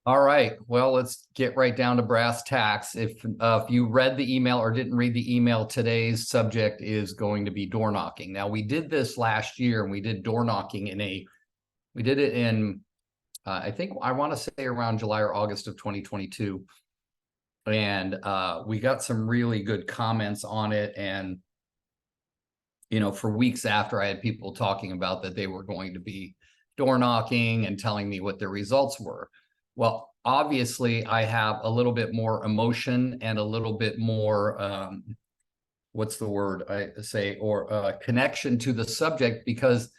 All right. Well, let's get right down to brass tacks. If you read the email or didn't read the email, today's subject is going to be door knocking. Now, we did this last year, and we did door knocking we did it in, I think I want to say around July or August of 2022. And we got some really good comments on it. And, for weeks after, I had people talking about that they were going to be door knocking and telling me what their results were. Well, obviously, I have a little bit more emotion and a little bit more, what's the word I say, or connection to the subject, because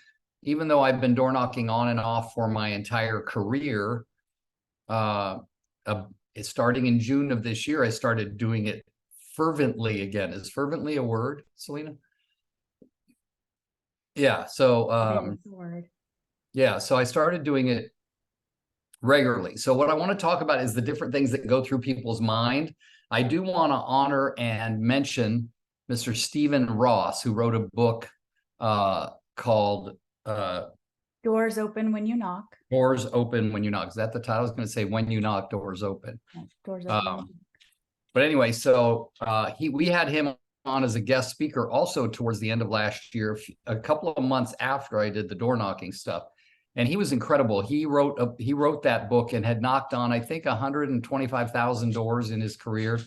even though I've been door knocking on and off for my entire career, starting in June of this year, I started doing it fervently again. Is fervently a word, Selena? Yeah. So, yeah. So I started doing it regularly. So what I want to talk about is the different things that go through people's mind. I do want to honor and mention Mr. Stephen Ross, who wrote a book called Doors Open When You Knock. Doors Open When You Knock. Is that the title? I was going to say When You Knock, Doors Open. Doors Open. But anyway, so we had him on as a guest speaker also towards the end of last year, a couple of months after I did the door knocking stuff. And he was incredible. He wrote that book and had knocked on, I think, 125,000 doors in his career,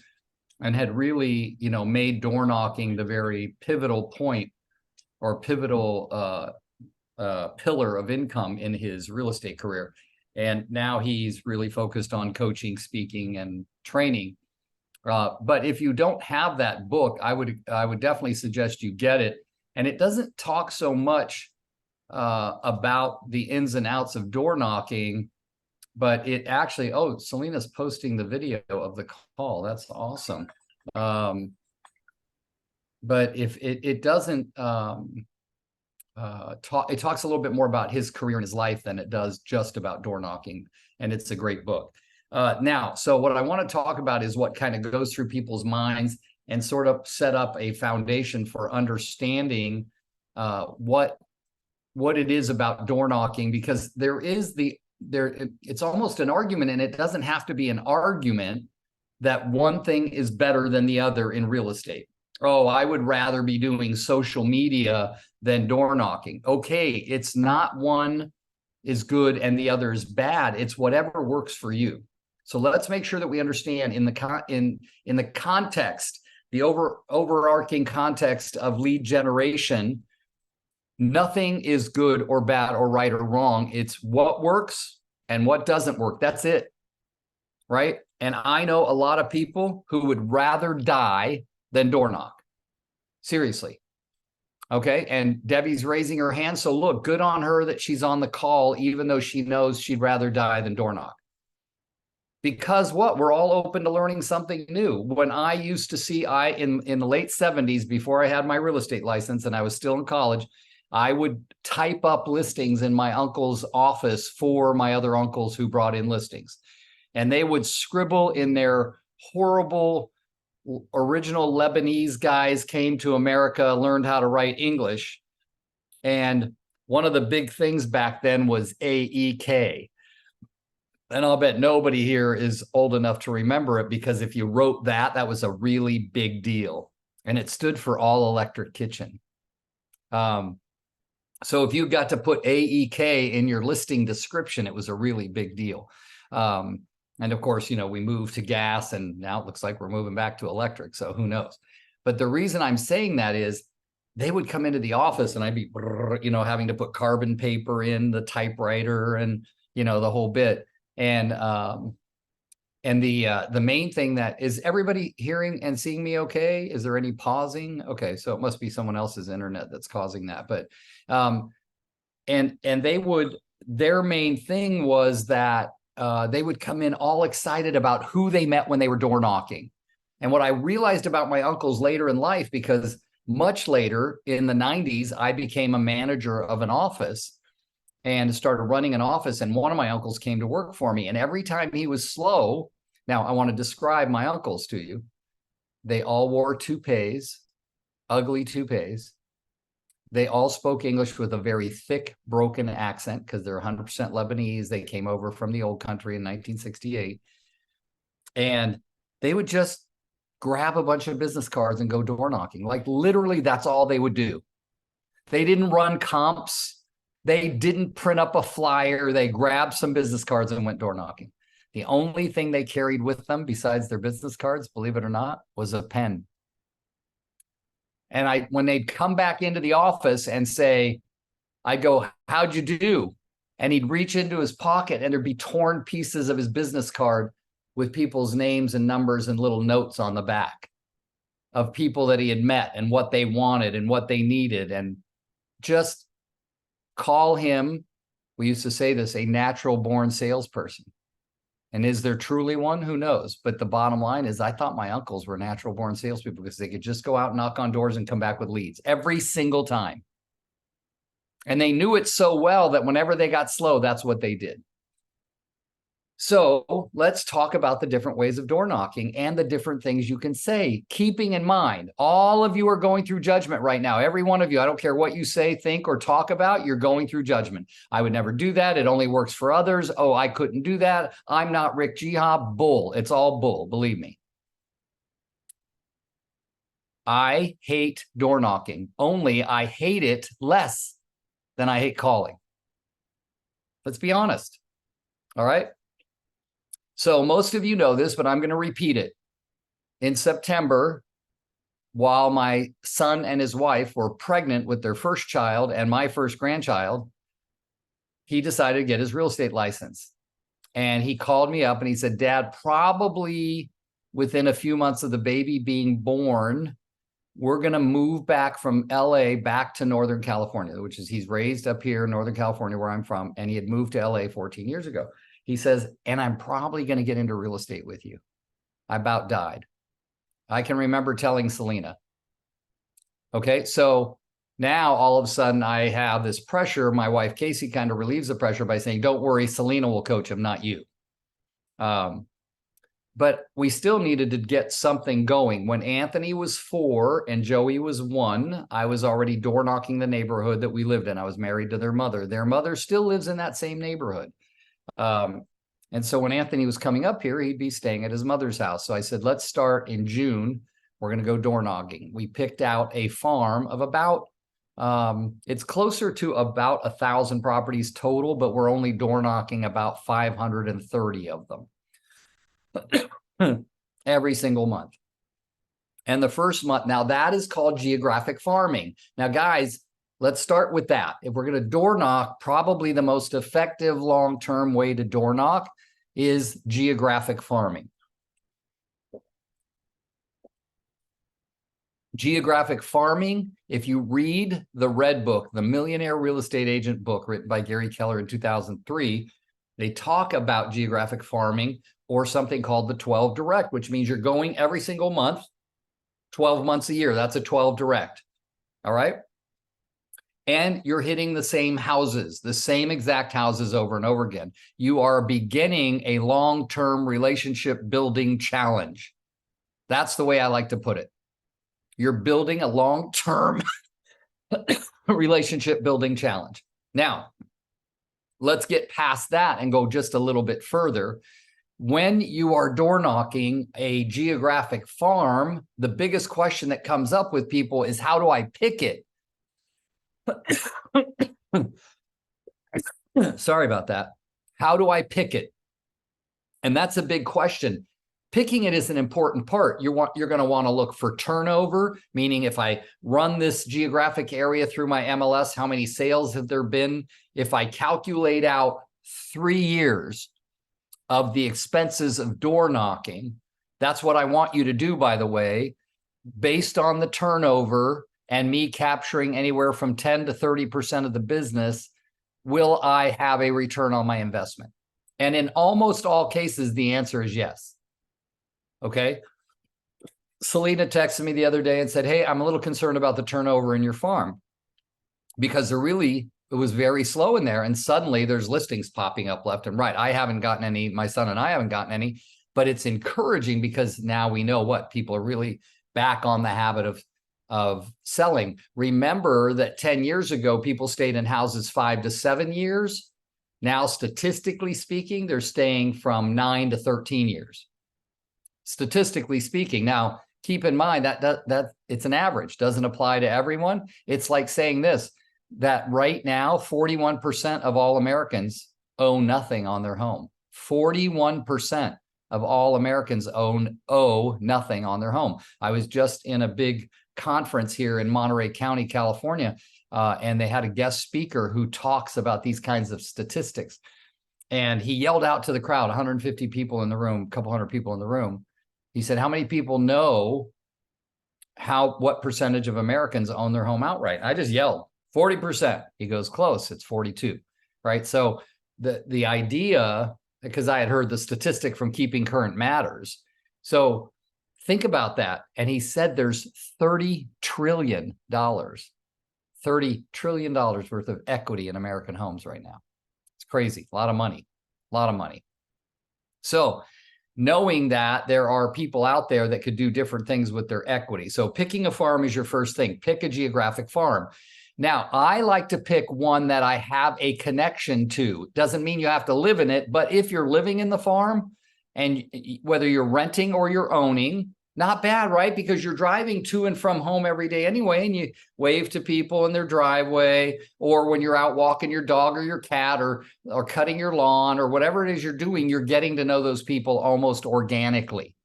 and had really, made door knocking the very pivotal point or pivotal pillar of income in his real estate career. And now he's really focused on coaching, speaking, and training. But if you don't have that book, I would definitely suggest you get it. And it doesn't talk so much about the ins and outs of door knocking, but it actually, Selena's posting the video of the call. That's awesome. But if it doesn't it talks a little bit more about his career and his life than it does just about door knocking. And it's a great book. Now, so what I want to talk about is what kind of goes through people's minds and sort of set up a foundation for understanding what it is about door knocking, because it's almost an argument, and it doesn't have to be an argument that one thing is better than the other in real estate. Oh, I would rather be doing social media than door knocking. Okay, it's not one is good and the other is bad. It's whatever works for you. So let's make sure that we understand in the context, the overarching context of lead generation. Nothing is good or bad or right or wrong. It's what works and what doesn't work. That's it, right? And I know a lot of people who would rather die than door knock. Seriously. Okay. And Debbie's raising her hand. So look, good on her that she's on the call, even though she knows she'd rather die than door knock. Because we're all open to learning something new. When I used to see, in the late 70s, before I had my real estate license and I was still in college, I would type up listings in my uncle's office for my other uncles who brought in listings. And they would scribble in their horrible original Lebanese guys came to America, learned how to write English. And one of the big things back then was AEK. And I'll bet nobody here is old enough to remember it, because if you wrote that was a really big deal. And it stood for all electric kitchen. So if you got to put AEK in your listing description, it was a really big deal. And of course, we moved to gas, and now it looks like we're moving back to electric. So who knows? But the reason I'm saying that is they would come into the office and I'd be, having to put carbon paper in the typewriter and, the whole bit. And the main thing that is, everybody hearing and seeing me okay? Is there any pausing? Okay. So it must be someone else's internet that's causing that. But, and their main thing was that, they would come in all excited about who they met when they were door knocking. And what I realized about my uncles later in life, because much later in the 90s, I became a manager of an office and started running an office. And one of my uncles came to work for me. And every time he was slow, now I want to describe my uncles to you. They all wore toupees, ugly toupees. They all spoke English with a very thick, broken accent because they're 100% Lebanese. They came over from the old country in 1968. And they would just grab a bunch of business cards and go door knocking. Like literally, that's all they would do. They didn't run comps. They didn't print up a flyer. They grabbed some business cards and went door knocking. The only thing they carried with them besides their business cards, believe it or not, was a pen. And when they'd come back into the office and say, I'd go, how'd you do? And he'd reach into his pocket and there'd be torn pieces of his business card with people's names and numbers and little notes on the back of people that he had met and what they wanted and what they needed. And just call him, we used to say this, a natural born salesperson. And is there truly one? Who knows? But the bottom line is I thought my uncles were natural born salespeople because they could just go out, knock on doors and come back with leads every single time. And they knew it so well that whenever they got slow, that's what they did. So let's talk about the different ways of door knocking and the different things you can say, keeping in mind, all of you are going through judgment right now. Every one of you, I don't care what you say, think, or talk about, you're going through judgment. I would never do that. It only works for others. Oh, I couldn't do that. I'm not Rick Jihab. Bull. It's all bull. Believe me. I hate door knocking. Only I hate it less than I hate calling. Let's be honest. All right. So most of you know this, but I'm going to repeat it. In September, while my son and his wife were pregnant with their first child and my first grandchild, he decided to get his real estate license. And he called me up and he said, Dad, probably within a few months of the baby being born, we're going to move back from LA back to Northern California, which is he's raised up here in Northern California, where I'm from. And he had moved to LA 14 years ago. He says, and I'm probably going to get into real estate with you. I about died. I can remember telling Selena. Okay, so now all of a sudden I have this pressure. My wife, Casey, kind of relieves the pressure by saying, don't worry, Selena will coach him, not you. But we still needed to get something going. When Anthony was 4 and Joey was 1, I was already door knocking the neighborhood that we lived in. I was married to their mother. Their mother still lives in that same neighborhood. And so when Anthony was coming up here, he'd be staying at his mother's house. So I said, let's start in June. We're going to go door knocking. We picked out a farm of about, it's closer to about 1,000 properties total, but we're only door knocking about 530 of them every single month. And the first month, now that is called geographic farming. Now, guys, let's start with that. If we're going to door knock, probably the most effective long-term way to door knock is geographic farming. Geographic farming, if you read the Red Book, the Millionaire Real Estate Agent book written by Gary Keller in 2003, they talk about geographic farming or something called the 12 direct, which means you're going every single month, 12 months a year. That's a 12 direct. All right. And you're hitting the same houses, the same exact houses over and over again. You are beginning a long-term relationship building challenge. That's the way I like to put it. You're building a long-term relationship building challenge. Now, let's get past that and go just a little bit further. When you are door knocking a geographic farm, the biggest question that comes up with people is, how do I pick it? Sorry about that. How do I pick it? And that's a big question. Picking it is an important part. You're going to want to look for turnover, meaning if I run this geographic area through my MLS, how many sales have there been? If I calculate out 3 years of the expenses of door knocking, that's what I want you to do, by the way, based on the turnover and me capturing anywhere from 10 to 30% of the business, will I have a return on my investment? And in almost all cases, the answer is yes. Okay. Selena texted me the other day and said, hey, I'm a little concerned about the turnover in your farm because it was very slow in there. And suddenly there's listings popping up left and right. I haven't gotten any, my son and I haven't gotten any, but it's encouraging because now we know what people are really back on the habit of of selling. Remember that 10 years ago, people stayed in houses 5 to 7 years. Now, statistically speaking, they're staying from 9 to 13 years. Statistically speaking. Now, keep in mind that it's an average, doesn't apply to everyone. It's like saying this, that right now, 41% of all Americans owe nothing on their home. 41% of all Americans owe nothing on their home. I was just in a big conference here in Monterey County, California, and they had a guest speaker who talks about these kinds of statistics. And he yelled out to the crowd, 150 people in the room, a couple hundred people in the room. He said, how many people know what percentage of Americans own their home outright? I just yelled, 40%. He goes, close, it's 42, right? So the idea, because I had heard the statistic from Keeping Current Matters. So think about that. And he said there's $30 trillion worth of equity in American homes right now. It's crazy. A lot of money, a lot of money. So knowing that there are people out there that could do different things with their equity. So picking a farm is your first thing. Pick a geographic farm. Now, I like to pick one that I have a connection to. Doesn't mean you have to live in it, but if you're living in the farm, and whether you're renting or you're owning, not bad, right? Because you're driving to and from home every day anyway, and you wave to people in their driveway, or when you're out walking your dog or your cat, or cutting your lawn, or whatever it is you're doing, you're getting to know those people almost organically.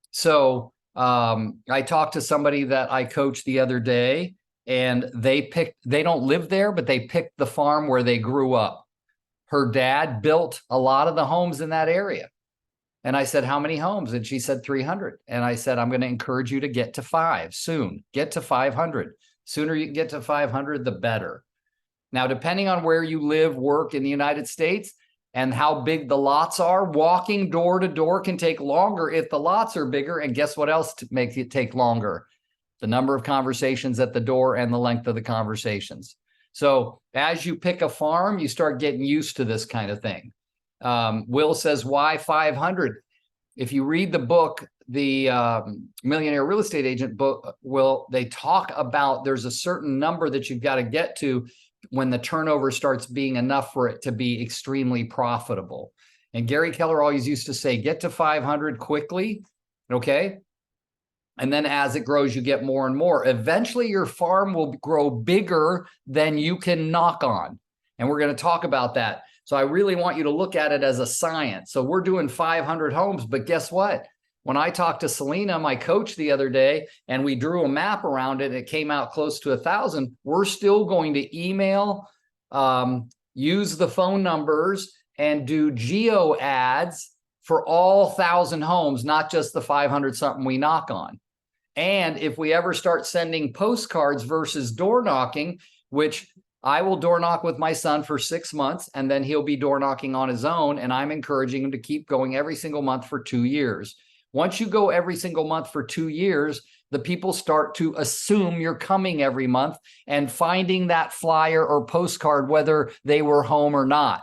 So I talked to somebody that I coached the other day, and they don't live there, but they picked the farm where they grew up. Her dad built a lot of the homes in that area. And I said, how many homes? And she said 300. And I said, I'm going to encourage you to get to 5 soon. Get to 500. Sooner you can get to 500, the better. Now, depending on where you live, work in the United States and how big the lots are, walking door to door can take longer if the lots are bigger. And guess what else makes it take longer? The number of conversations at the door and the length of the conversations. So as you pick a farm, you start getting used to this kind of thing. Will says, why 500? If you read the book, the Millionaire Real Estate Agent book, Will, they talk about there's a certain number that you've got to get to when the turnover starts being enough for it to be extremely profitable. And Gary Keller always used to say, get to 500 quickly, okay? And then as it grows, you get more and more. Eventually, your farm will grow bigger than you can knock on. And we're going to talk about that. So I really want you to look at it as a science. So we're doing 500 homes, but guess what? When I talked to Selena, my coach, the other day, and we drew a map around it, it came out close to 1,000. We're still going to email, use the phone numbers, and do geo ads for all 1,000 homes, not just the 500 something we knock on. And if we ever start sending postcards versus door knocking, which I will door knock with my son for 6 months, and then he'll be door knocking on his own. And I'm encouraging him to keep going every single month for 2 years. Once you go every single month for 2 years, the people start to assume you're coming every month and finding that flyer or postcard, whether they were home or not.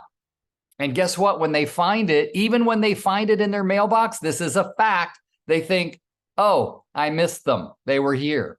And guess what? When they find it, even when they find it in their mailbox, this is a fact, they think, oh, I missed them. They were here.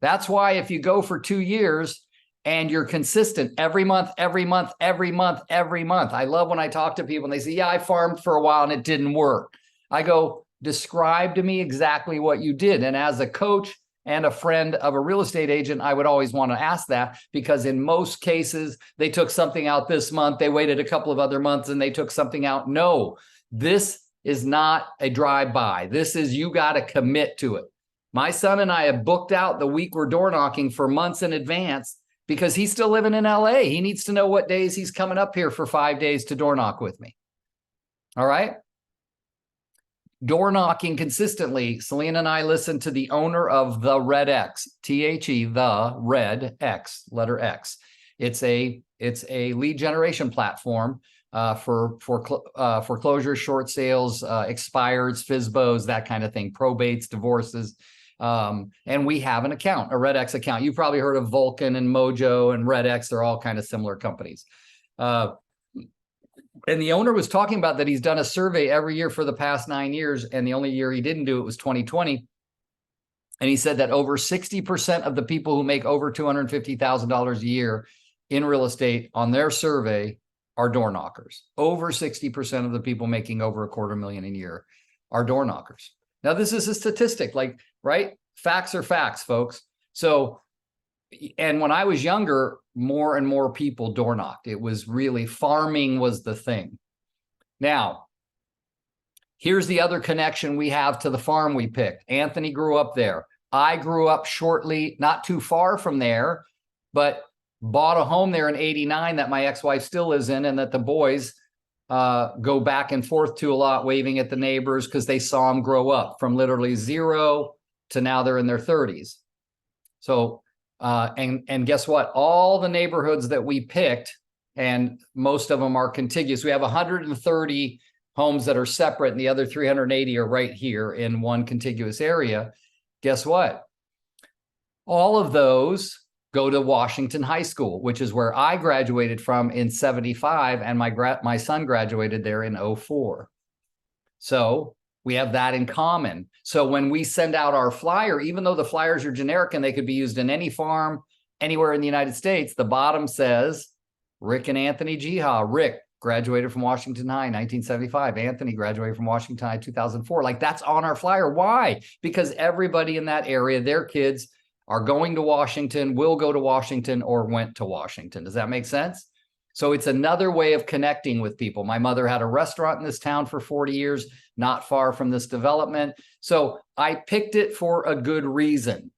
That's why if you go for 2 years and you're consistent every month, every month, every month, every month. I love when I talk to people and they say, yeah, I farmed for a while and it didn't work. I go, describe to me exactly what you did. And as a coach and a friend of a real estate agent, I would always want to ask that, because in most cases, they took something out this month, they waited a couple of other months and they took something out. No, this is not a drive-by. This is, you got to commit to it. My son and I have booked out the week we're door knocking for months in advance, because he's still living in LA. He needs to know what days he's coming up here for 5 days to door knock with me. All right. Door knocking consistently. Selena and I listened to the owner of the Red X, THE, the Red X, letter X. It's a lead generation platform for foreclosures, short sales, expireds, FSBOs, that kind of thing, probates, divorces. And we have an account, a Red X account. You've probably heard of Vulcan and Mojo and Red X. They're all kind of similar companies. And the owner was talking about that he's done a survey every year for the past 9 years. And the only year he didn't do it was 2020. And he said that over 60% of the people who make over $250,000 a year in real estate on their survey are door knockers. Over 60% of the people making over $250,000 a year are door knockers. Now, this is a statistic, like, right? Facts are facts, folks. So, and when I was younger, more and more people door knocked. It was really, farming was the thing. Now, here's the other connection we have to the farm we picked. Anthony grew up there. I grew up shortly, not too far from there, but bought a home there in '89 that my ex-wife still lives in, and that the boys go back and forth to a lot, waving at the neighbors because they saw them grow up from literally 0 to now they're in their 30s. So, and guess what? All the neighborhoods that we picked, and most of them are contiguous. We have 130 homes that are separate, and the other 380 are right here in one contiguous area. Guess what? All of those go to Washington High School, which is where I graduated from in '75, and my son graduated there in '04. So we have that in common. So when we send out our flyer, even though the flyers are generic and they could be used in any farm, anywhere in the United States, the bottom says Rick and Anthony Jiha. Rick graduated from Washington High in 1975. Anthony graduated from Washington High 2004. Like, that's on our flyer. Why? Because everybody in that area, their kids are going to Washington, will go to Washington, or went to Washington. Does that make sense? So it's another way of connecting with people. My mother had a restaurant in this town for 40 years, not far from this development. So I picked it for a good reason.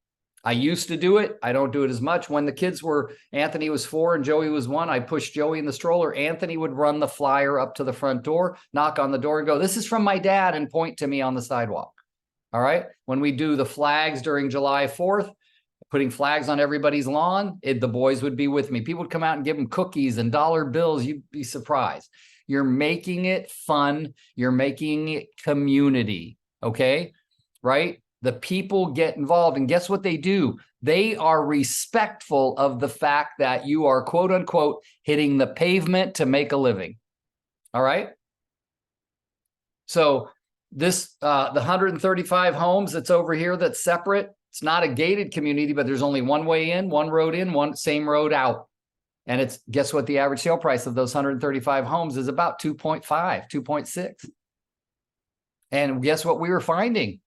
I used to do it. I don't do it as much. When the kids were, Anthony was 4 and Joey was 1, I pushed Joey in the stroller. Anthony would run the flyer up to the front door, knock on the door and go, "This is from my dad," and point to me on the sidewalk. All right. When we do the flags during July 4th, putting flags on everybody's lawn, the boys would be with me. People would come out and give them cookies and dollar bills. You'd be surprised. You're making it fun. You're making it community. Okay. Right? The people get involved, and guess what they do? They are respectful of the fact that you are, quote unquote, hitting the pavement to make a living. All right. So this, the 135 homes that's over here, that's separate. It's not a gated community, but there's only one way in, one road in, one same road out. And it's, guess what? The average sale price of those 135 homes is about 2.5, 2.6. And guess what we were finding?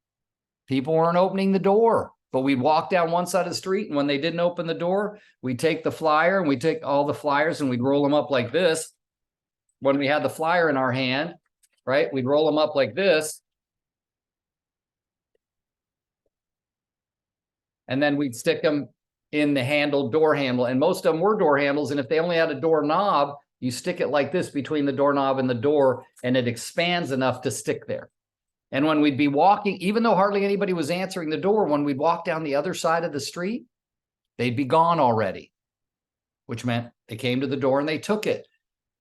People weren't opening the door, but we'd walk down one side of the street, and when they didn't open the door, we'd take the flyer, and we'd take all the flyers and we'd roll them up like this. When we had the flyer in our hand, right? We'd roll them up like this. And then we'd stick them in the door handle. And most of them were door handles. And if they only had a door knob, you stick it like this between the doorknob and the door, and it expands enough to stick there. And when we'd be walking, even though hardly anybody was answering the door, when we'd walk down the other side of the street, they'd be gone already, which meant they came to the door and they took it.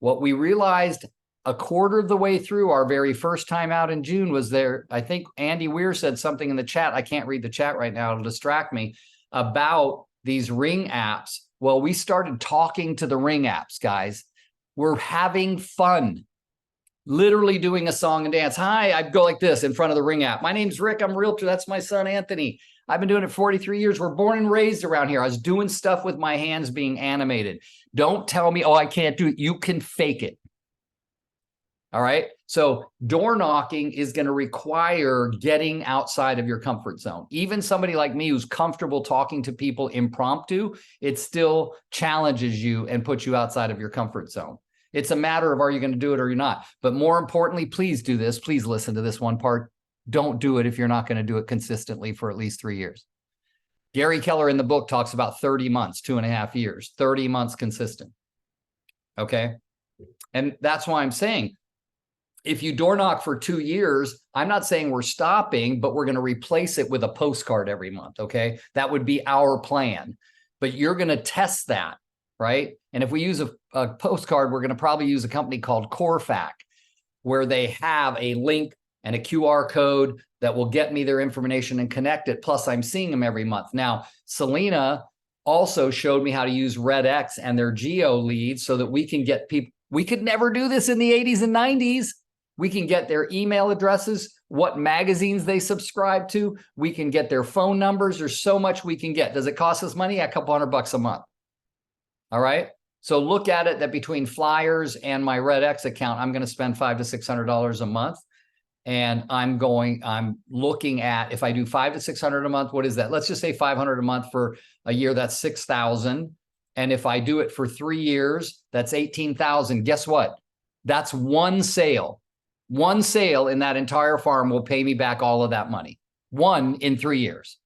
What we realized a quarter of the way through our very first time out in June was there. I think Andy Weir said something in the chat. I can't read the chat right now. It'll distract me, about these Ring apps. Well, we started talking to the Ring apps, guys. We're having fun. Literally doing a song and dance. Hi, I'd go like this in front of the Ring app. "My name's Rick. I'm a realtor. That's my son, Anthony. I've been doing it 43 years. We're born and raised around here." I was doing stuff with my hands being animated. Don't tell me, "Oh, I can't do it." You can fake it. All right. So door knocking is going to require getting outside of your comfort zone. Even somebody like me who's comfortable talking to people impromptu, it still challenges you and puts you outside of your comfort zone. It's a matter of, are you going to do it or you're not? But more importantly, please do this. Please listen to this one part. Don't do it if you're not going to do it consistently for at least 3 years. Gary Keller in the book talks about 30 months, 2.5 years, 30 months consistent. Okay. And that's why I'm saying, if you door knock for 2 years, I'm not saying we're stopping, but we're going to replace it with a postcard every month. Okay. That would be our plan, but you're going to test that. Right. And if we use a postcard, we're going to probably use a company called Corfac, where they have a link and a QR code that will get me their information and connect it. Plus, I'm seeing them every month. Now, Selena also showed me how to use RedX and their geo leads so that we can get people. We could never do this in the 80s and 90s. We can get their email addresses. what magazines they subscribe to. We can get their phone numbers. There's so much we can get. Does it cost us money? A couple $100 a month. All right. So look at it that between flyers and my Red X account, I'm going to spend $500 to $600 a month. And I'm looking at, if I do $500 to $600 a month, what is that? Let's just say $500 a month for a year. That's 6,000. And if I do it for 3 years, that's 18,000. Guess what? That's one sale. One sale in that entire farm will pay me back all of that money. One in 3 years.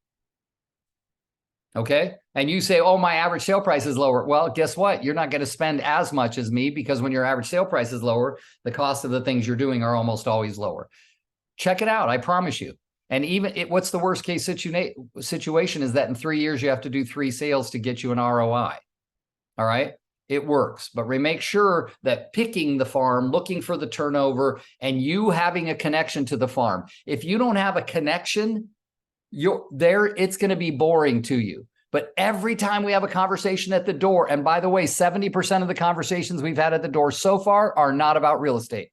Okay. And you say, oh, my average sale price is lower. Well, guess what? You're not going to spend as much as me, because when your average sale price is lower, the cost of the things you're doing are almost always lower. Check it out. I promise you. And even what's the worst case situation is that in 3 years, you have to do 3 sales to get you an ROI. All right. It works, but we make sure that picking the farm, looking for the turnover, and you having a connection to the farm. If you don't have a connection, it's going to be boring to you. But every time we have a conversation at the door, and by the way, 70% of the conversations we've had at the door so far are not about real estate.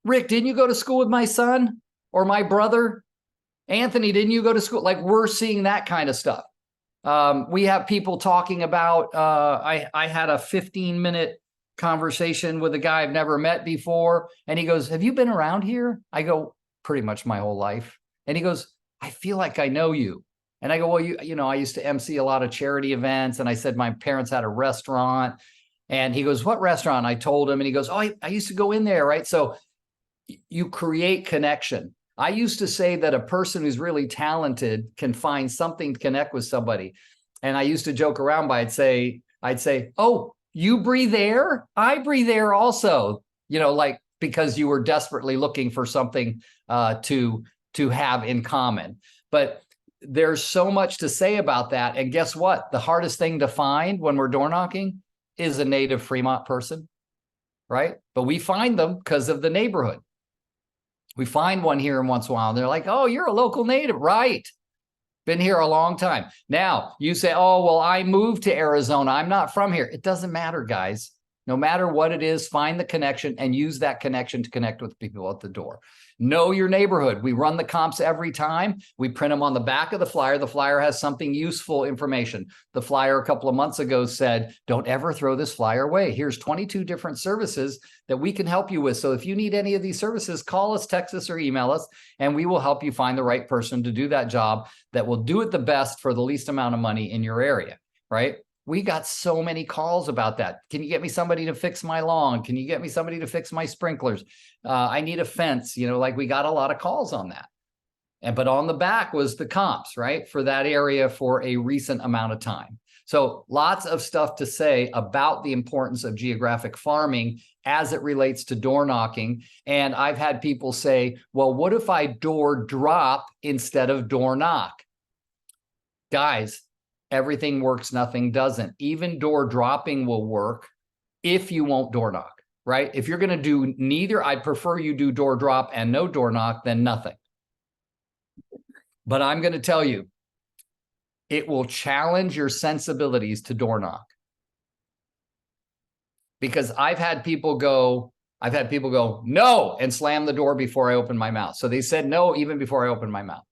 Rick, didn't you go to school with my son or my brother? Anthony, didn't you go to school? Like, we're seeing that kind of stuff. We have people talking about, I had a 15-minute conversation with a guy I've never met before. And he goes, have you been around here? I go, pretty much my whole life. And he goes, I feel like I know you. And I go, well, you know, I used to MC a lot of charity events. And I said, my parents had a restaurant. And he goes, what restaurant? I told him, and he goes, oh, I used to go in there. Right. So you create connection. I used to say that a person who's really talented can find something to connect with somebody. And I used to joke around by, I'd say, oh, you breathe air? I breathe air also, you know, like, because you were desperately looking for something to have in common. But there's so much to say about that. And guess what? The hardest thing to find when we're door knocking is a native Fremont person, right? But we find them because of the neighborhood. We find one here and once in a while, and they're like, oh, you're a local native, right? Been here a long time. Now you say, oh, well, I moved to Arizona. I'm not from here. It doesn't matter, guys. No matter what it is, find the connection and use that connection to connect with people at the door. Know your neighborhood. We run the comps every time. We print them on the back of the flyer. The flyer has something useful information. The flyer a couple of months ago said, don't ever throw this flyer away. Here's 22 different services that we can help you with. So if you need any of these services, call us, text us, or email us, and we will help you find the right person to do that job that will do it the best for the least amount of money in your area, right? We got so many calls about that. Can you get me somebody to fix my lawn? Can you get me somebody to fix my sprinklers? I need a fence. You know, like, we got a lot of calls on that. But on the back was the comps, right, for that area for a recent amount of time. So lots of stuff to say about the importance of geographic farming as it relates to door knocking. And I've had people say, well, what if I door drop instead of door knock? Guys, everything works, nothing doesn't. Even door dropping will work if you won't door knock, right? If you're going to do neither, I'd prefer you do door drop and no door knock than nothing. But I'm going to tell you, it will challenge your sensibilities to door knock. Because I've had people go, no, and slam the door before I open my mouth. So they said no even before I opened my mouth.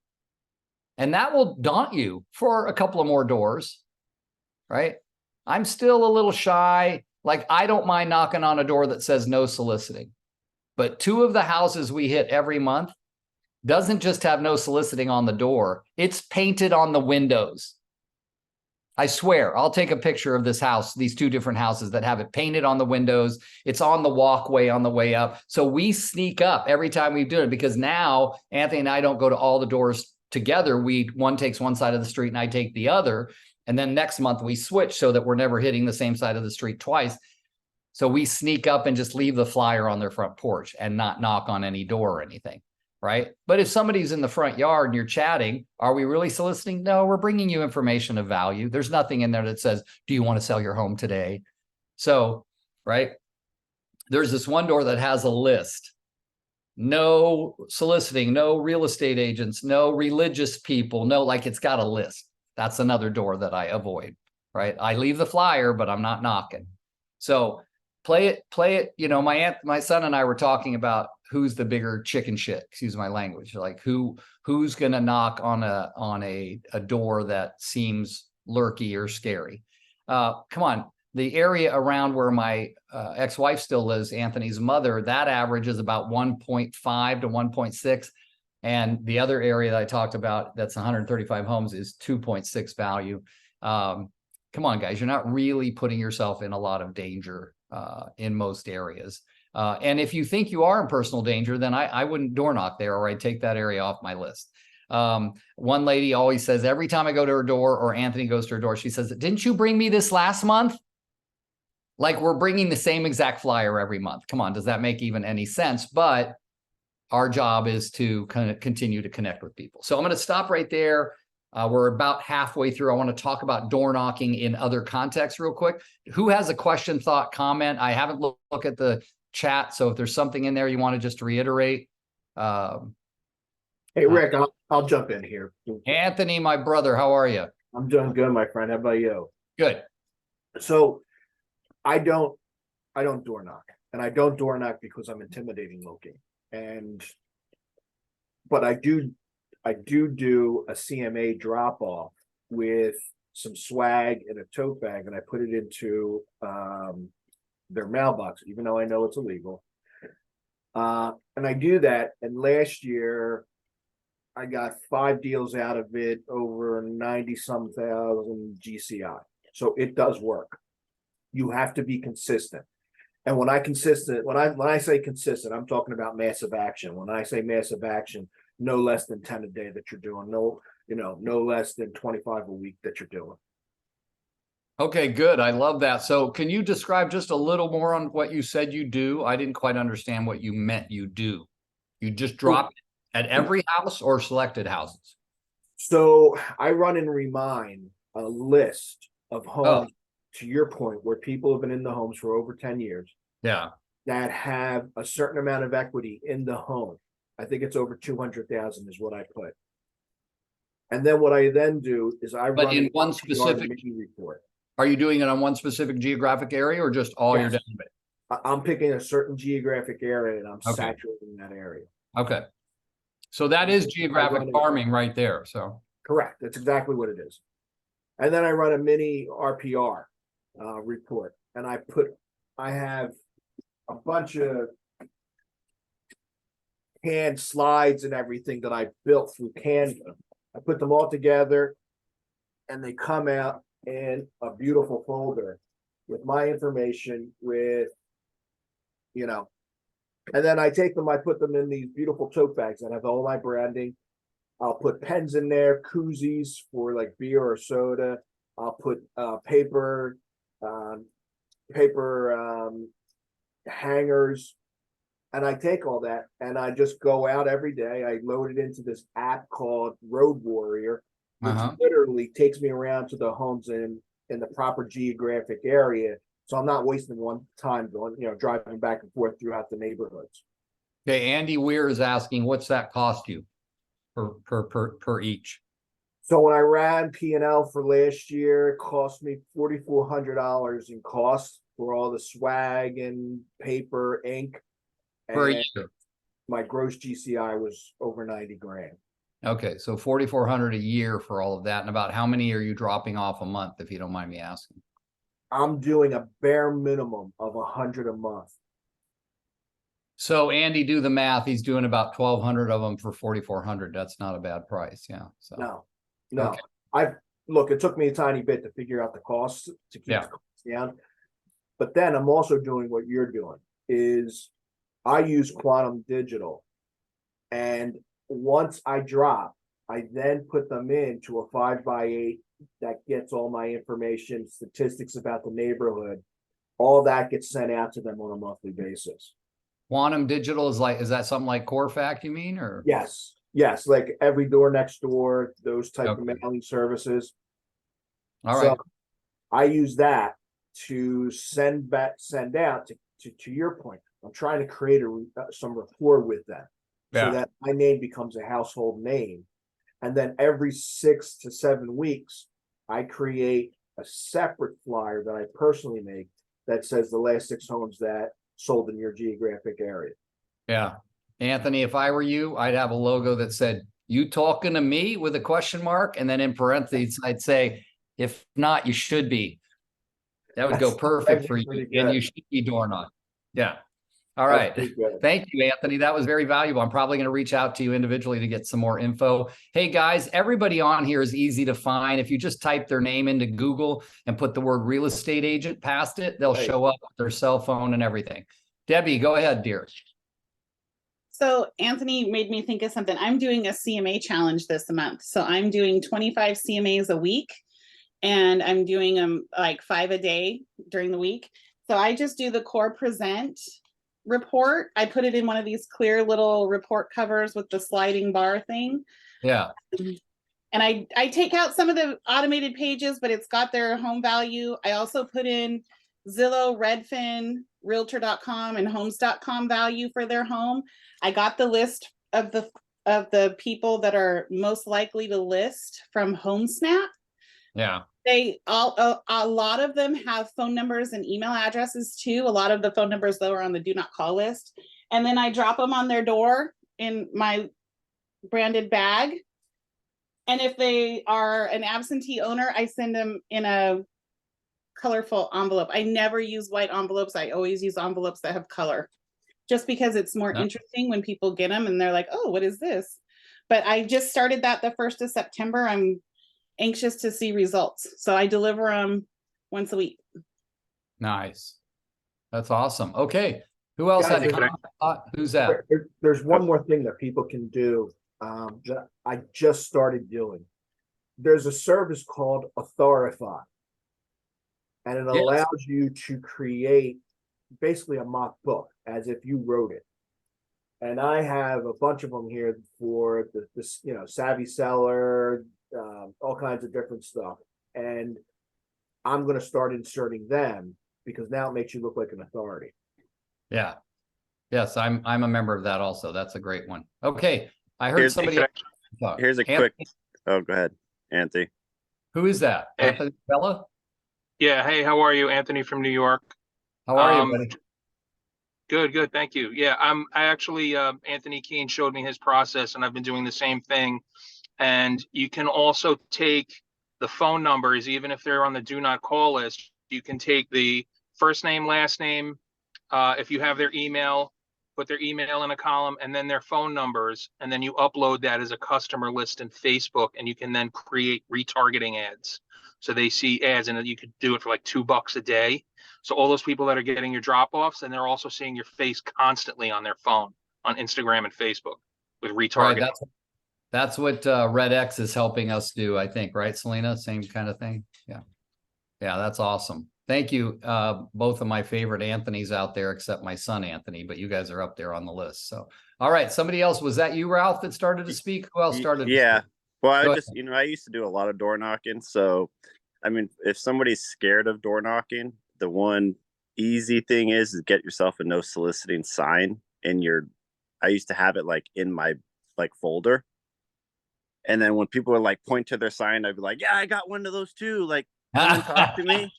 And that will daunt you for a couple of more doors, right? I'm still a little shy. Like, I don't mind knocking on a door that says no soliciting. But 2 of the houses we hit every month doesn't just have no soliciting on the door. It's painted on the windows. I swear, I'll take a picture of this house, these 2 different houses that have it painted on the windows. It's on the walkway on the way up. So we sneak up every time we do it, because now Anthony and I don't go to all the doors together. One takes one side of the street and I take the other. And then next month we switch so that we're never hitting the same side of the street twice. So we sneak up and just leave the flyer on their front porch and not knock on any door or anything, right? But if somebody's in the front yard and you're chatting, are we really soliciting? No, we're bringing you information of value. There's nothing in there that says, do you want to sell your home today? So, right? There's this one door that has a list. No soliciting, no real estate agents, no religious people, no, like, it's got a list. That's another door that I avoid, right? I leave the flyer, but I'm not knocking. So play it. You know, my son and I were talking about who's the bigger chicken shit, excuse my language, like who's going to knock on a door that seems lurky or scary. Come on, the area around where my ex-wife still lives, Anthony's mother, that average is about 1.5 to 1.6. And the other area that I talked about, that's 135 homes, is 2.6 value. Come on, guys, you're not really putting yourself in a lot of danger in most areas. And if you think you are in personal danger, then I wouldn't door knock there, or I'd take that area off my list. One lady always says, every time I go to her door or Anthony goes to her door, she says, didn't you bring me this last month? Like we're bringing the same exact flyer every month. Come on, does that make even any sense? But our job is to kind of continue to connect with people. So I'm going to stop right there. We're about halfway through. I want to talk about door knocking in other contexts real quick. Who has a question, thought, comment? I haven't looked at the chat, so if there's something in there you want to just reiterate. Hey, Rick, I'll jump in here. Anthony, my brother, how are you? I'm doing good, my friend. How about you? Good. So I don't door knock, and I don't door knock because I'm intimidating looking. But I do a CMA drop off with some swag in a tote bag, and I put it into their mailbox, even though I know it's illegal. And I do that. And last year I got 5 deals out of it, over 90-some thousand GCI. So it does work. You have to be consistent. And when I say consistent, I'm talking about massive action. When I say massive action, no less than 10 a day that you're doing, no less than 25 a week that you're doing. Okay, good. I love that. So can you describe just a little more on what you said you do? I didn't quite understand what you meant you do. You just drop it at every house or selected houses? So I run and remind a list of homes, to your point, where people have been in the homes for over 10 years. Yeah. That have a certain amount of equity in the home. I think it's over 200,000 is what I put. And then what I then do is I run in one specific report. Are you doing it on one specific geographic area or just all your database? I'm picking a certain geographic area and I'm saturating that area. Okay. So that is geographic farming right there. So correct. That's exactly what it is. And then I run a mini RPR report, and I have a bunch of canned slides and everything that I built through Canva. I put them all together and they come out in a beautiful folder with my information, and then I take them, I put them in these beautiful tote bags that have all my branding. I'll put pens in there, koozies for like beer or soda. I'll put paper hangers, and I take all that and I just go out every day. I load it into this app called Road Warrior, which literally takes me around to the homes in the proper geographic area. So I'm not wasting one time going, driving back and forth throughout the neighborhoods. Okay, Andy Weir is asking, what's that cost you per each? So when I ran P&L for last year, it cost me $4,400 in costs for all the swag and paper, ink. Per year. My gross GCI was over 90 grand. Okay, so 4,400 a year for all of that. And about how many are you dropping off a month, if you don't mind me asking? I'm doing a bare minimum of 100 a month. So Andy, do the math. He's doing about 1,200 of them for 4,400. That's not a bad price. Yeah. So no. Okay. It took me a tiny bit to figure out the costs to keep the costs down. But then I'm also doing what you're doing is I use Quantum Digital. And once I drop, I then put them into a 5x8 that gets all my information, statistics about the neighborhood. All that gets sent out to them on a monthly basis. Quantum Digital is that something like Corfac, you mean? Or yes, like Every Door Next Door, those type of mailing services. All right. So I use that to send out to your point. I'm trying to create some rapport with them so that my name becomes a household name. And then every 6 to 7 weeks, I create a separate flyer that I personally make that says the last 6 homes that sold in your geographic area. Yeah. Anthony, if I were you, I'd have a logo that said, "You talking to me?" with a question mark. And then in parentheses, I'd say, "If not, you should be." That would go That's perfect for you. pretty And good. you should be door knocking. Yeah. All That's right. pretty good. Thank you, Anthony. That was very valuable. I'm probably going to reach out to you individually to get some more info. Hey, guys, everybody on here is easy to find. If you just type their name into Google and put the word real estate agent past it, they'll Right. show up with their cell phone and everything. Debbie, go ahead, dear. So Anthony made me think of something. I'm doing a CMA challenge this month. So I'm doing 25 CMAs a week, and I'm doing them like 5 a day during the week. So I just do the core present report. I put it in one of these clear little report covers with the sliding bar thing. Yeah. And I take out some of the automated pages, but it's got their home value. I also put in Zillow, Redfin, Realtor.com, and Homes.com value for their home. I got the list of the people that are most likely to list from HomeSnap. Yeah. They all a lot of them have phone numbers and email addresses too. A lot of the phone numbers though are on the do not call list. And then I drop them on their door in my branded bag. And if they are an absentee owner, I send them in a colorful envelope. I never use white envelopes. I always use envelopes that have color, just because it's more interesting when people get them and they're like, oh, what is this? But I just started that the 1st of September. I'm anxious to see results. So I deliver them once a week. Nice. That's awesome. Okay. Who else had a comment? Who's that? There's one more thing that people can do that I just started doing. There's a service called Authorify, and it allows you to create basically a mock book as if you wrote it. And I have a bunch of them here for this, savvy seller, all kinds of different stuff. And I'm going to start inserting them because now it makes you look like an authority. Yeah. Yes, I'm a member of that also. That's a great one. Okay. I heard somebody else talk. Here's a Anthony, quick. Oh, go ahead, Anthony. Who is that? Hey. Anthony Bella? Yeah. Hey, how are you? Anthony from New York. How are you, buddy? Good. Thank you. Yeah, I actually, Anthony Keene showed me his process and I've been doing the same thing. And you can also take the phone numbers, even if they're on the do not call list, you can take the first name, last name. If you have their email, put their email in a column and then their phone numbers. And then you upload that as a customer list in Facebook, and you can then create retargeting ads. So they see ads, and you could do it for like $2 a day. So all those people that are getting your drop offs, and they're also seeing your face constantly on their phone, on Instagram and Facebook with retargeting. Right, that's what Red X is helping us do, I think, right, Selena? Same kind of thing. Yeah. Yeah, that's awesome. Thank you. Both of my favorite Anthony's out there, except my son, Anthony, but you guys are up there on the list. So, all right. Somebody else, was that you, Ralph, that started to speak? Who else started? Yeah. Well, I Go just, I used to do a lot of door knocking. So, I mean, if somebody's scared of door knocking, the one easy thing is get yourself a no soliciting sign in your, I used to have it like in my like folder. And then when people would like point to their sign, I'd be like, yeah, I got one of those too. Like, come and talk to me.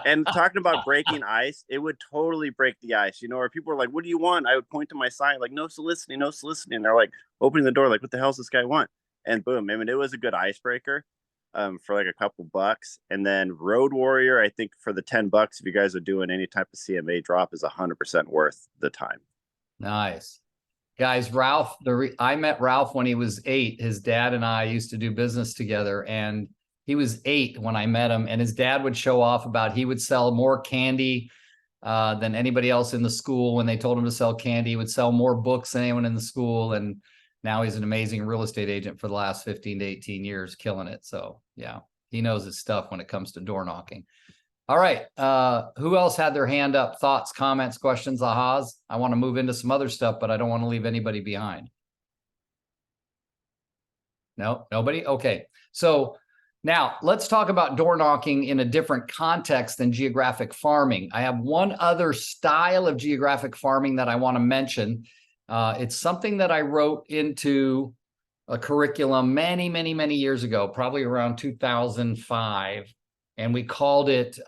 And talking about breaking ice, it would totally break the ice, or people are like, what do you want? I would point to my sign, like, no soliciting, no soliciting. They're like opening the door, like, what the hell does this guy want? And boom, I mean, it was a good icebreaker for like a couple bucks. And then Road Warrior, I think for the $10, if you guys are doing any type of CMA drop, is 100% worth the time. Nice. Guys, Ralph, I met Ralph when he was 8. His dad and I used to do business together, and he was 8 when I met him, and his dad would show off about he would sell more candy than anybody else in the school. When they told him to sell candy, he would sell more books than anyone in the school. And now he's an amazing real estate agent for the last 15 to 18 years, killing it. So yeah, he knows his stuff when it comes to door knocking. All right. Who else had their hand up? Thoughts, comments, questions, ahas? I want to move into some other stuff, but I don't want to leave anybody behind. No, nobody? Okay. So now let's talk about door knocking in a different context than geographic farming. I have one other style of geographic farming that I want to mention. It's something that I wrote into a curriculum many, many, many years ago, probably around 2005. And we called it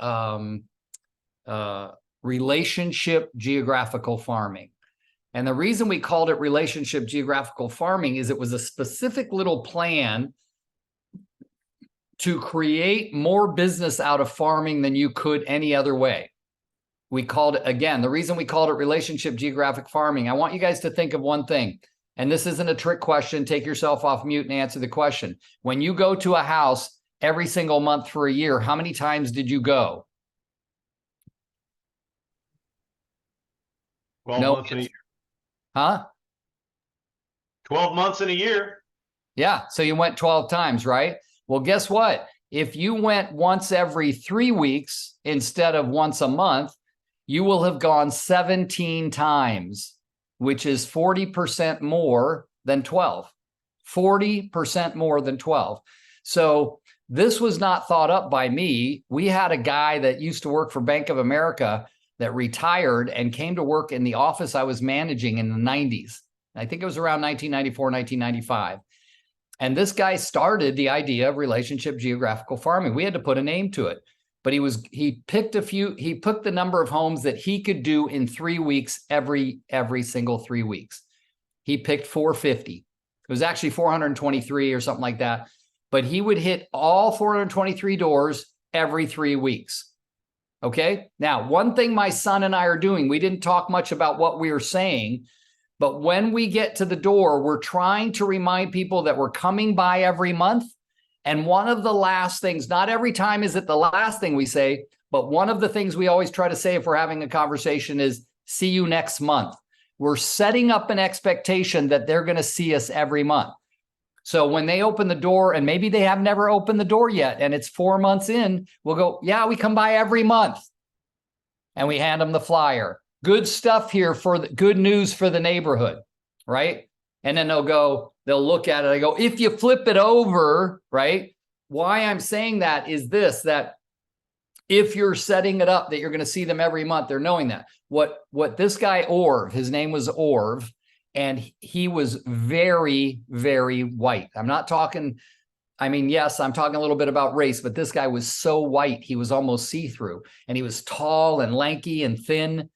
relationship geographical farming. And the reason we called it relationship geographical farming is it was a specific little plan to create more business out of farming than you could any other way. We called it, again, the reason we called it relationship geographic farming, I want you guys to think of one thing, and this isn't a trick question. Take yourself off mute and answer the question. When you go to a house every single month for a year, how many times did you go? 12 No. months in a year. Huh? 12 months in a year. Yeah, so you went 12 times, right? Well, guess what? If you went once every 3 weeks instead of once a month, you will have gone 17 times, which is 40% more than 12. 40% more than 12. So this was not thought up by me. We had a guy that used to work for Bank of America that retired and came to work in the office I was managing in the 90s. I think it was around 1994, 1995. And this guy started the idea of relationship geographical farming. We had to put a name to it, but he picked the number of homes that he could do in 3 weeks, every single 3 weeks. He picked 450. It was actually 423 or something like that, but he would hit all 423 doors every 3 weeks. Okay. Now, one thing my son and I are doing, we didn't talk much about what we were saying, but when we get to the door, we're trying to remind people that we're coming by every month. And one of the last things, not every time is it the last thing we say, but one of the things we always try to say if we're having a conversation is, see you next month. We're setting up an expectation that they're going to see us every month. So when they open the door, and maybe they have never opened the door yet, and it's 4 months in, we'll go, yeah, we come by every month. And we hand them the flyer. Good stuff here for the good news for the neighborhood, right? And then they'll look at it. I go, if you flip it over, right? Why I'm saying that is this, that if you're setting it up that you're going to see them every month, they're knowing that. What this guy, Orv, his name was Orv, and he was very, very white. I'm not talking, I mean, yes, I'm talking a little bit about race, but this guy was so white, he was almost see-through, and he was tall and lanky and thin.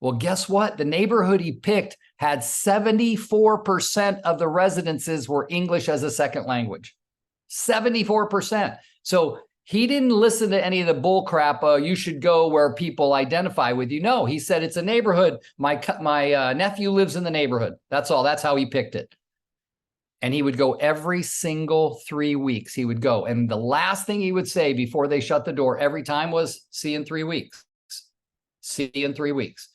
Well, guess what? The neighborhood he picked had 74% of the residences were English as a second language. 74%. So he didn't listen to any of the bull crap. You should go where people identify with you. No, he said, it's a neighborhood. My nephew lives in the neighborhood. That's all. That's how he picked it. And he would go every single 3 weeks. He would go. And the last thing he would say before they shut the door every time was, see you in 3 weeks. See you in 3 weeks.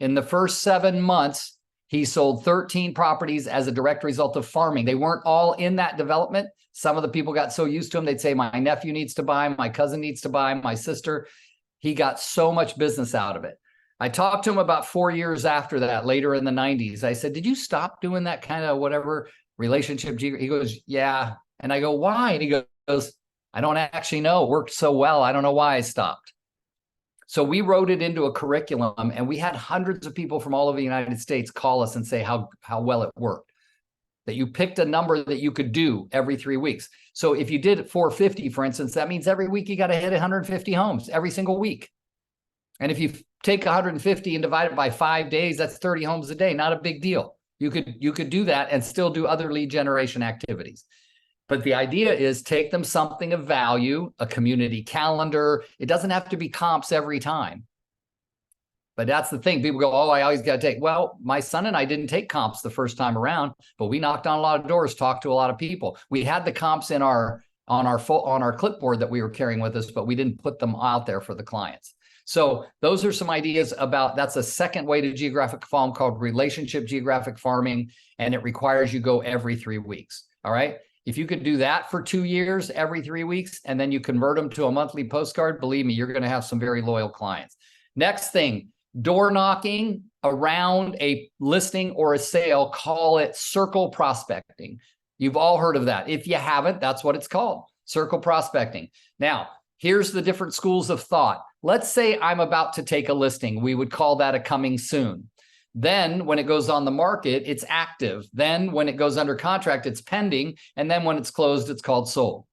In the first 7 months, he sold 13 properties as a direct result of farming. They weren't all in that development. Some of the people got so used to him, they'd say, my nephew needs to buy, my cousin needs to buy, my sister. He got so much business out of it. I talked to him about 4 years after that, later in the 90s. I said, did you stop doing that kind of whatever relationship? He goes, yeah. And I go, why? And he goes, I don't actually know. It worked so well. I don't know why I stopped. So we wrote it into a curriculum, and we had hundreds of people from all over the United States call us and say how well it worked. That you picked a number that you could do every 3 weeks. So if you did 450, for instance, that means every week you got to hit 150 homes every single week. And if you take 150 and divide it by 5 days, that's 30 homes a day. Not a big deal. You could do that and still do other lead generation activities. But the idea is take them something of value, a community calendar. It doesn't have to be comps every time. But that's the thing. People go, oh, I always got to take. Well, my son and I didn't take comps the first time around, but we knocked on a lot of doors, talked to a lot of people. We had the comps in on our clipboard that we were carrying with us, but we didn't put them out there for the clients. So those are some ideas about, that's a second way to geographic farm called relationship geographic farming, and it requires you go every 3 weeks. All right. If you could do that for 2 years, every 3 weeks, and then you convert them to a monthly postcard, believe me, you're going to have some very loyal clients. Next thing, door knocking around a listing or a sale, call it circle prospecting. You've all heard of that. If you haven't, that's what it's called, circle prospecting. Now, here's the different schools of thought. Let's say I'm about to take a listing. We would call that a coming soon. Then when it goes on the market, it's active. Then when it goes under contract, it's pending. And then when it's closed, it's called sold.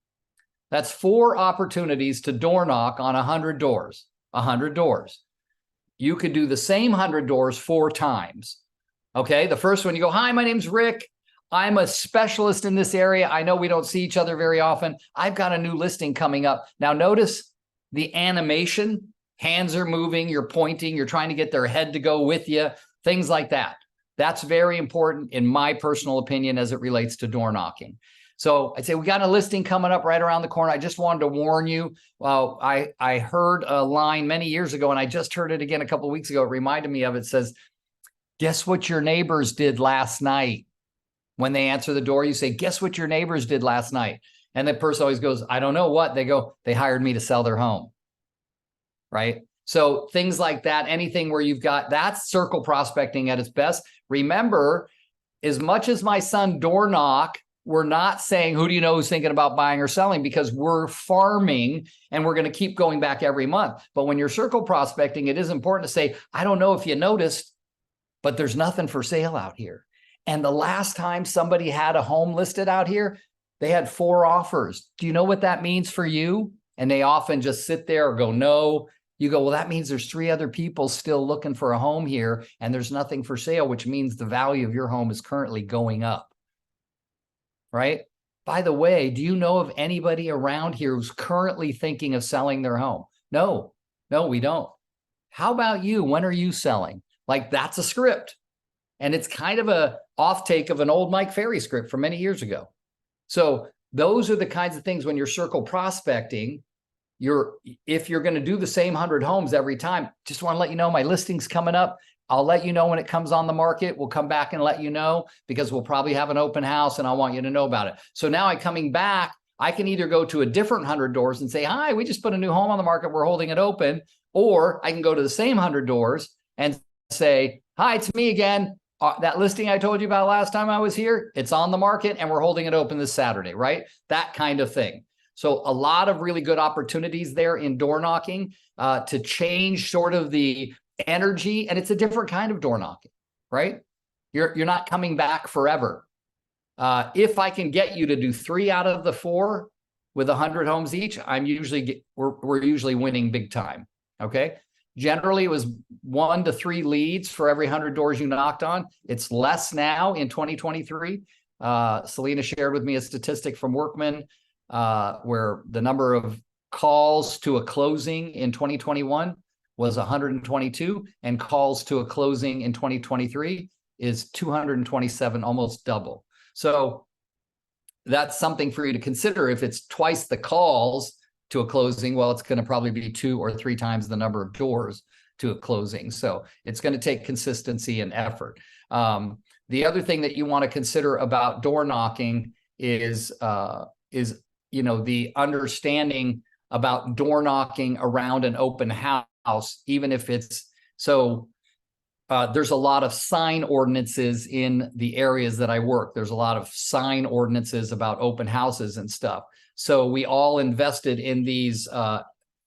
That's 4 opportunities to door knock on 100 doors. 100 doors. you could do the same 100 doors 4 times. Okay. The first one you go, hi, my name's Rick. I'm a specialist in this area. I know we don't see each other very often. I've got a new listing coming up. Now notice the animation, hands are moving, you're pointing, you're trying to get their head to go with you, things like that. That's very important in my personal opinion as it relates to door knocking. So I'd say we got a listing coming up right around the corner. I just wanted to warn you. Well, I heard a line many years ago, and I just heard it again a couple of weeks ago. It reminded me of it. It says, guess what your neighbors did last night? When they answer the door, you say, guess what your neighbors did last night? And the person always goes, I don't know what. They go, they hired me to sell their home. Right? So things like that, anything where you've got, that's circle prospecting at its best. Remember, as much as my son door knock, we're not saying, who do you know who's thinking about buying or selling? Because we're farming and we're going to keep going back every month. But when you're circle prospecting, it is important to say, I don't know if you noticed, but there's nothing for sale out here. And the last time somebody had a home listed out here, they had 4 offers. Do you know what that means for you? And they often just sit there or go, no. You go, well, that means there's 3 other people still looking for a home here and there's nothing for sale, which means the value of your home is currently going up. Right? By the way, do you know of anybody around here who's currently thinking of selling their home? No, we don't. How about you? When are you selling? Like, that's a script. And it's kind of a off take of an old Mike Ferry script from many years ago. So those are the kinds of things when you're circle prospecting, if you're going to do the same 100 homes every time, just want to let you know my listing's coming up. I'll let you know when it comes on the market. We'll come back and let you know because we'll probably have an open house and I want you to know about it. So now I'm coming back, I can either go to a different 100 doors and say, hi, we just put a new home on the market. We're holding it open. Or I can go to the same 100 doors and say, hi, it's me again. That listing I told you about last time I was here, it's on the market and we're holding it open this Saturday, right? That kind of thing. So a lot of really good opportunities there in door knocking to change sort of the energy. And it's a different kind of door knocking, right? You're not coming back forever. If I can get you to do 3 out of the 4 with 100 homes each, we're usually winning big time. Okay. Generally, it was 1 to 3 leads for every 100 doors you knocked on. It's less now in 2023. Selena shared with me a statistic from Workman where the number of calls to a closing in 2021 was 122, and calls to a closing in 2023 is 227, almost double. So that's something for you to consider. If it's twice the calls to a closing, well, it's going to probably be 2 or 3 times the number of doors to a closing. So it's going to take consistency and effort. The other thing that you want to consider about door knocking is the understanding about door knocking around an open house, even if it's so. There's a lot of sign ordinances in the areas that I work. There's a lot of sign ordinances about open houses and stuff. So we all invested in these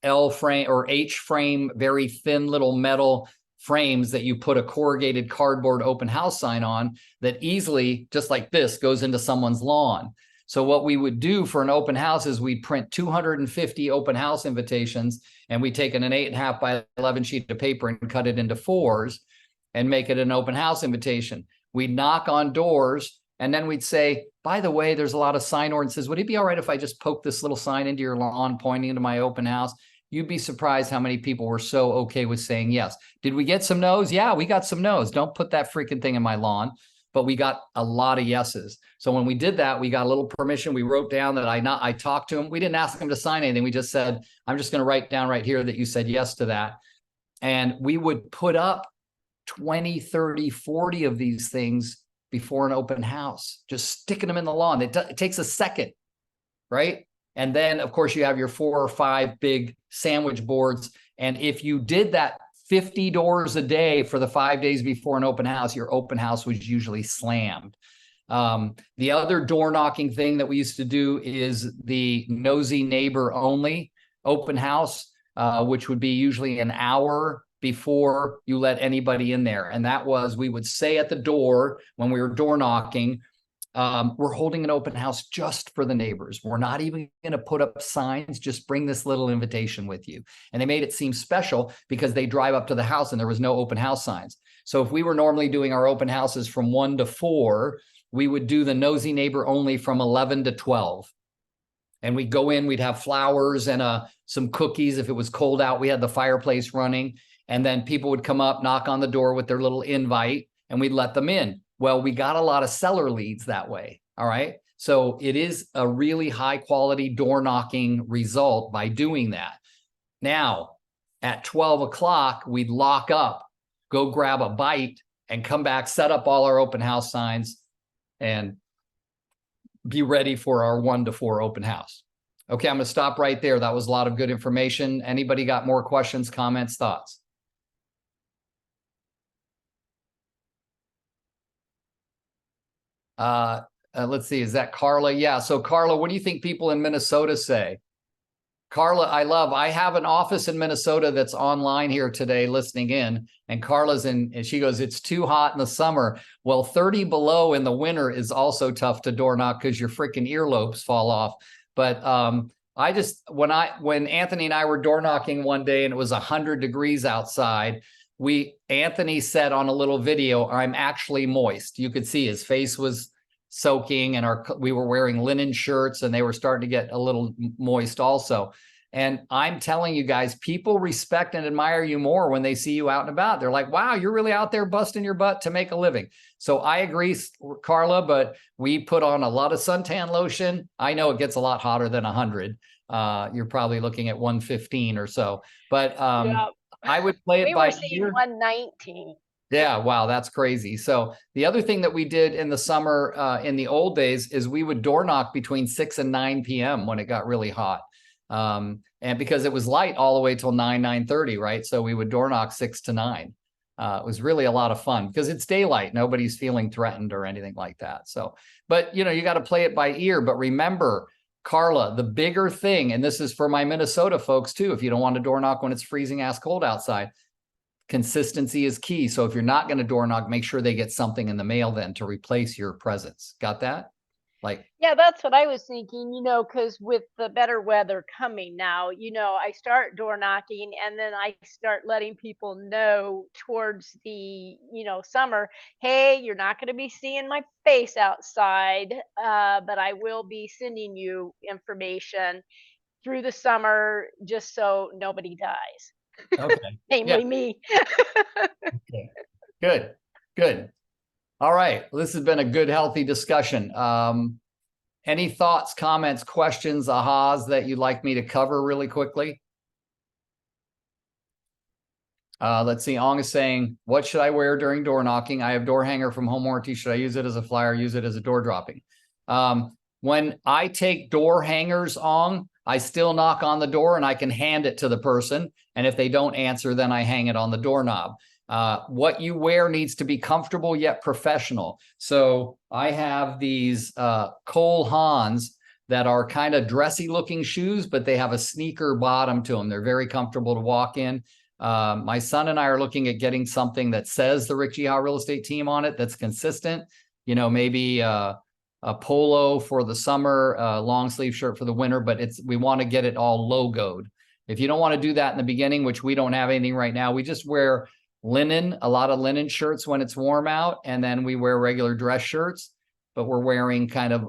L frame or H frame, very thin little metal frames that you put a corrugated cardboard open house sign on that easily, just like this, goes into someone's lawn. So what we would do for an open house is we'd print 250 open house invitations, and we take an 8.5 by 11 sheet of paper and cut it into 4s and make it an open house invitation. We'd knock on doors, and then we'd say, by the way, there's a lot of sign ordinances. Would it be all right if I just poke this little sign into your lawn pointing into my open house? You'd be surprised how many people were so okay with saying yes. Did we get some no's? Yeah, we got some no's. Don't put that freaking thing in my lawn. But we got a lot of yeses. So when we did that, we got a little permission. We wrote down that I talked to him. We didn't ask him to sign anything. We just said, I'm just going to write down right here that you said yes to that. And we would put up 20, 30, 40 of these things before an open house, just sticking them in the lawn. It takes a second, right? And then, of course, you have your 4 or 5 big sandwich boards. And if you did that 50 doors a day for the 5 days before an open house, your open house was usually slammed. The other door knocking thing that we used to do is the nosy neighbor only open house, which would be usually an hour before you let anybody in there. And that was, we would say at the door when we were door knocking, we're holding an open house just for the neighbors. We're not even going to put up signs. Just bring this little invitation with you. And they made it seem special because they drive up to the house and there was no open house signs. So if we were normally doing our open houses from 1 to 4, we would do the nosy neighbor only from 11 to 12. And we'd go in, we'd have flowers and some cookies. If it was cold out, we had the fireplace running. And then people would come up, knock on the door with their little invite, and we'd let them in. Well, we got a lot of seller leads that way. All right. So it is a really high quality door knocking result by doing that. Now, at 12 o'clock, we'd lock up, go grab a bite, and come back, set up all our open house signs, and be ready for our 1 to 4 open house. Okay, I'm going to stop right there. That was a lot of good information. Anybody got more questions, comments, thoughts? Let's see. Is that Carla? Yeah. So Carla, what do you think people in Minnesota say? Carla, I have an office in Minnesota that's online here today listening in, and Carla's and she goes, it's too hot in the summer. Well, 30 below in the winter is also tough to door knock because your freaking earlobes fall off. But I just, when Anthony and I were door knocking one day and it was 100 degrees outside, Anthony said on a little video, I'm actually moist. You could see his face was soaking, and we were wearing linen shirts and they were starting to get a little moist also. And I'm telling you guys, people respect and admire you more when they see you out and about. They're like, wow, you're really out there busting your butt to make a living. So I agree, Carla, but we put on a lot of suntan lotion. I know it gets a lot hotter than 100. You're probably looking at 115 or so, but Yeah. I would play it We by were seeing ear. 119. Yeah, wow, that's crazy. So the other thing that we did in the summer in the old days is we would door knock between 6 and 9 p.m. when it got really hot. And because it was light all the way till 9:30, right? So we would door knock 6 to 9. It was really a lot of fun because it's daylight. Nobody's feeling threatened or anything like that. So, but you got to play it by ear. But remember, Carla, the bigger thing, and this is for my Minnesota folks too, if you don't want to door knock when it's freezing ass cold outside, consistency is key. So if you're not going to door knock, make sure they get something in the mail then to replace your presence. Got that? Yeah, that's what I was thinking, because with the better weather coming now, I start door knocking and then I start letting people know towards the, summer, hey, you're not going to be seeing my face outside, but I will be sending you information through the summer just so nobody dies. Okay. Namely me. Okay. Good. All right. Well, this has been a good, healthy discussion. Any thoughts, comments, questions, ahas that you'd like me to cover really quickly? Let's see. Ong is saying, what should I wear during door knocking? I have door hanger from Home Warranty. Should I use it as a flyer? Use it as a door dropping? When I take door hangers, Ong, I still knock on the door and I can hand it to the person. And if they don't answer, then I hang it on the doorknob. What you wear needs to be comfortable yet professional. So I have these Cole Haans that are kind of dressy looking shoes, but they have a sneaker bottom to them. They're very comfortable to walk in. My son and I are looking at getting something that says the Rick G. Howe Real Estate Team on it that's consistent. Maybe a polo for the summer, a long sleeve shirt for the winter, but we want to get it all logoed. If you don't want to do that in the beginning, which we don't have anything right now, we just wear linen, a lot of linen shirts when it's warm out, and then we wear regular dress shirts. But we're wearing kind of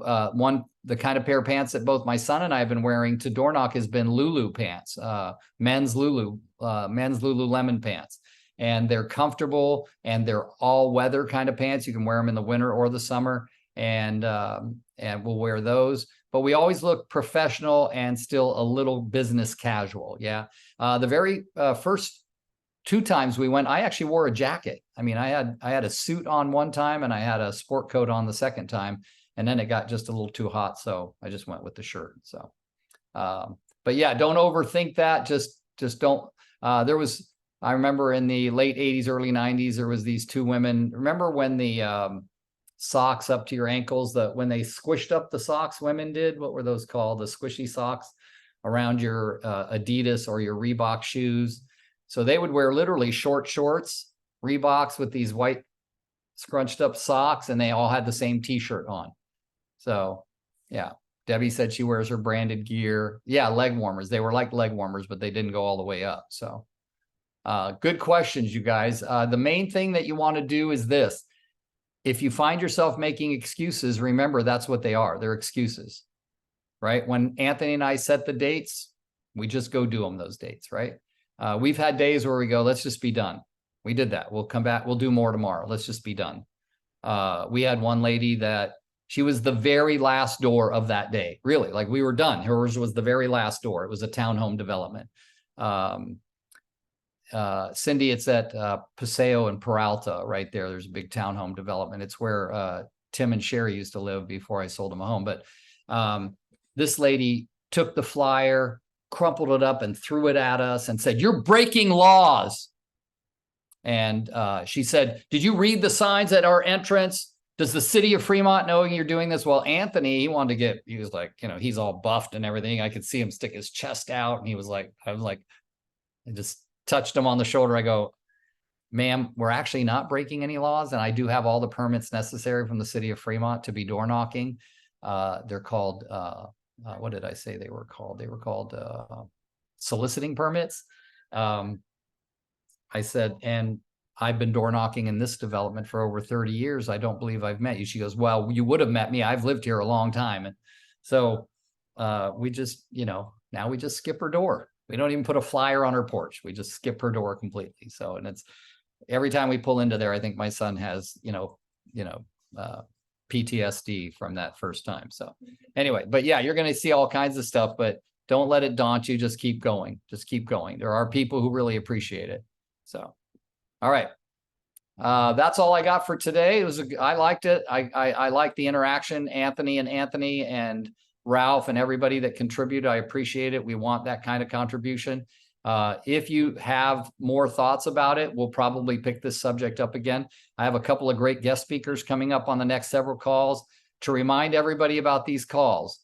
the kind of pair of pants that both my son and I have been wearing to door knock has been Lulu pants, men's Lululemon pants, and they're comfortable and they're all weather kind of pants. You can wear them in the winter or the summer, and we'll wear those. But we always look professional and still a little business casual. Yeah, the very first 2 times we went, I actually wore a jacket. I mean, I had a suit on one time and I had a sport coat on the second time, and then it got just a little too hot, so I just went with the shirt. So, but yeah, don't overthink that. Just don't. I remember in the late 80s, early 90s, there was these 2 women. Remember when the socks up to your ankles, when they squished up the socks, women did, what were those called? The squishy socks around your Adidas or your Reebok shoes. So they would wear literally short shorts, Reeboks with these white scrunched up socks, and they all had the same t-shirt on. So yeah, Debbie said she wears her branded gear. Yeah, leg warmers. They were like leg warmers, but they didn't go all the way up. So good questions, you guys. The main thing that you want to do is this. If you find yourself making excuses, remember that's what they are. They're excuses, right? When Anthony and I set the dates, we just go do them those dates, right? We've had days where we go, let's just be done. We did that. We'll come back. We'll do more tomorrow. Let's just be done. We had one lady that she was the very last door of that day. Really, like we were done. Hers was the very last door. It was a townhome development. Cindy, it's at Paseo and Peralta right there. There's a big townhome development. It's where Tim and Sherry used to live before I sold them a home. But this lady took the flyer, crumpled it up and threw it at us and said, "You're breaking laws." And she said, "Did you read the signs at our entrance? Does the city of Fremont know you're doing this?" Well, Anthony, he wanted to get, he was like, you know, he's all buffed and everything. I could see him stick his chest out. And he was like, I just touched him on the shoulder. I go, "Ma'am, we're actually not breaking any laws. And I do have all the permits necessary from the city of Fremont to be door knocking." They're called, what did I say they were called? They were called soliciting permits. I said, "And I've been door knocking in this development for over 30 years. I don't believe I've met you." She goes, "Well, you would have met me. I've lived here a long time." And so we just, you know, now we just skip her door. We don't even put a flyer on her porch. We just skip her door completely. So, and it's every time we pull into there, I think my son has, PTSD from that first time. So anyway, but yeah, you're going to see all kinds of stuff, but don't let it daunt you. Just keep going. Just keep going. There are people who really appreciate it. So, all right. That's all I got for today. I liked it. I liked the interaction, Anthony and Ralph and everybody that contributed. I appreciate it. We want that kind of contribution. If you have more thoughts about it, we'll probably pick this subject up again. I have a couple of great guest speakers coming up on the next several calls. To remind everybody about these calls,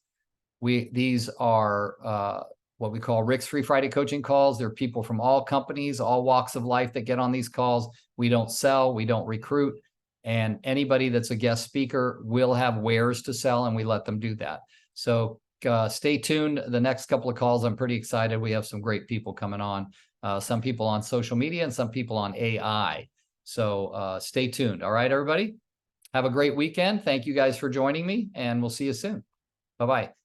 these are what we call Rick's Free Friday coaching calls. There are people from all companies, all walks of life that get on these calls. We don't sell, we don't recruit, and anybody that's a guest speaker will have wares to sell, and we let them do that. So stay tuned. The next couple of calls, I'm pretty excited. We have some great people coming on, some people on social media and some people on AI. So stay tuned. All right, everybody. Have a great weekend. Thank you guys for joining me, and we'll see you soon. Bye-bye.